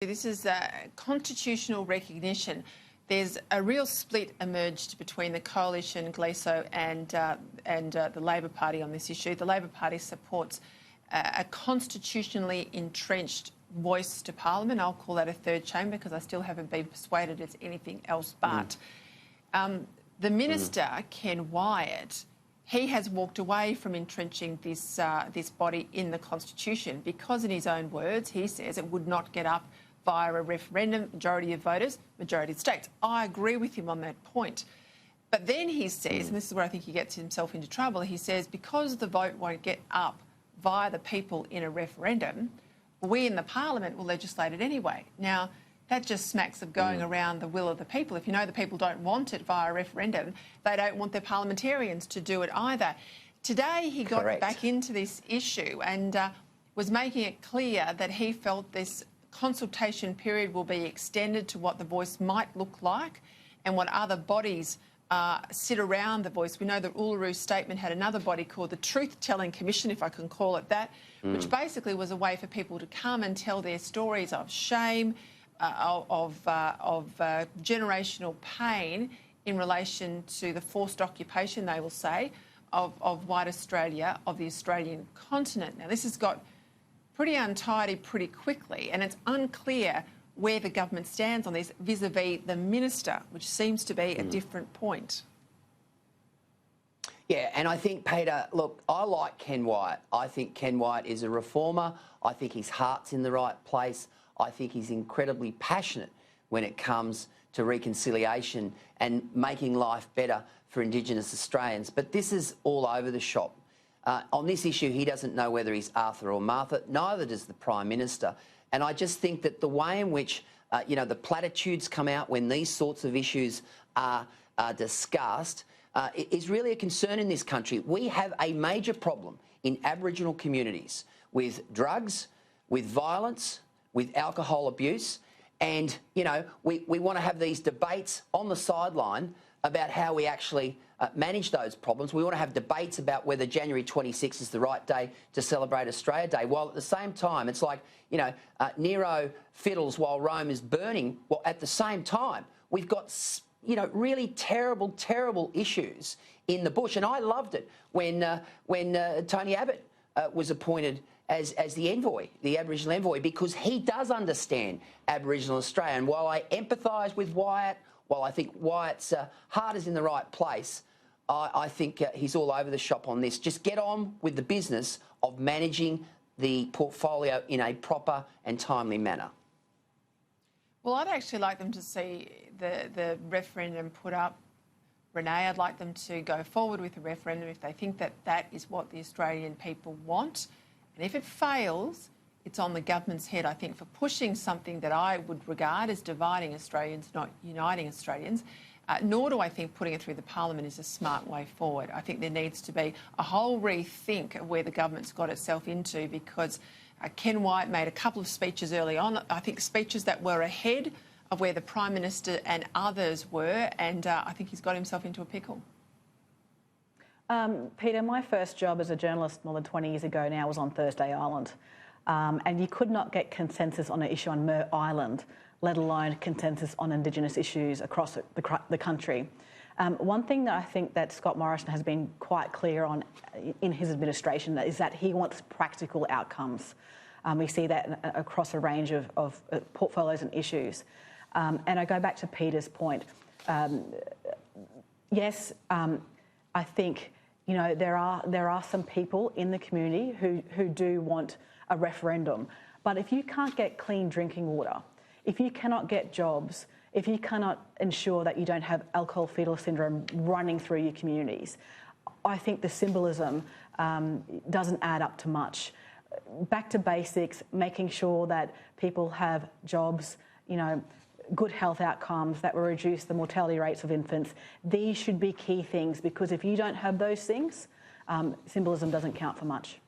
This is constitutional recognition. There's a real split emerged between the coalition, GLESO, and the Labor Party on this issue. The Labor Party supports a constitutionally entrenched voice to Parliament. I'll call that a third chamber because I still haven't been persuaded it's anything else but. The Minister, Ken WYATT, he has walked away from entrenching this body in the Constitution because, in his own words, he says it would not get up via a referendum, majority of voters, majority of states. I agree with him on that point. But then he says, and this is where I think he gets himself into trouble, he says because the vote won't get up via the people in a referendum, we in the Parliament will legislate it anyway. Now, that just smacks of going around the will of the people. If you know the people don't want it via a referendum, they don't want their parliamentarians to do it either. Today he got back into this issue and was making it clear that he felt this consultation period will be extended to what the voice might look like and what other bodies sit around the voice. We know that Uluru Statement had another body called the Truth-Telling Commission, if I can call it that, which basically was a way for people to come and tell their stories of shame, of generational pain in relation to the forced occupation, they will say, of white Australia, of the Australian continent. Now, this has got pretty untidy pretty quickly, and it's unclear where the government stands on this vis-a-vis the Minister, which seems to be a different point. Yeah, and I think, Peter, look, I like Ken WYATT. I think Ken WYATT is a reformer. I think his heart's in the right place. I think he's incredibly passionate when it comes to reconciliation and making life better for Indigenous Australians. But this is all over the shop. On this issue, he doesn't know whether he's Arthur or Martha. Neither does the Prime Minister. And I just think that the way in which, the platitudes come out when these sorts of issues are discussed is really a concern in this country. We have a major problem in Aboriginal communities with drugs, with violence, with alcohol abuse. And, we want to have these debates on the sideline about how we actually manage those problems. We want to have debates about whether January 26th is the right day to celebrate Australia Day, while at the same time it's like, Nero fiddles while Rome is burning. Well, at the same time, we've got, really terrible, terrible issues in the bush. And I loved it when Tony Abbott was appointed as the envoy, the Aboriginal envoy, because he does understand Aboriginal Australia. And while I empathise with WYATT, while I think WYATT's heart is in the right place, I think he's all over the shop on this. Just get on with the business of managing the portfolio in a proper and timely manner. Well, I'd actually like them to see the referendum put up. Renee, I'd like them to go forward with the referendum if they think that that is what the Australian people want. And if it fails, it's on the government's head, I think, for pushing something that I would regard as dividing Australians, not uniting Australians. Nor do I think putting it through the Parliament is a smart way forward. I think there needs to be a whole rethink of where the government's got itself into, because Ken WYATT made a couple of speeches early on, I think speeches that were ahead of where the Prime Minister and others were, and I think he's got himself into a pickle. Peter, my first job as a journalist more than 20 years ago now was on Thursday Island. And you could not get consensus on an issue on Mer Island, let alone consensus on Indigenous issues across the country. One thing that I think that Scott Morrison has been quite clear on in his administration is that he wants practical outcomes. We see that across a range of portfolios and issues. And I go back to Peter's point. Yes, I think there are some people in the community who do want a referendum, but if you can't get clean drinking water, if you cannot get jobs, if you cannot ensure that you don't have alcohol fetal syndrome running through your communities, I think the symbolism doesn't add up to much. Back to basics, making sure that people have jobs, good health outcomes, that will reduce the mortality rates of infants. These should be key things, because if you don't have those things, symbolism doesn't count for much.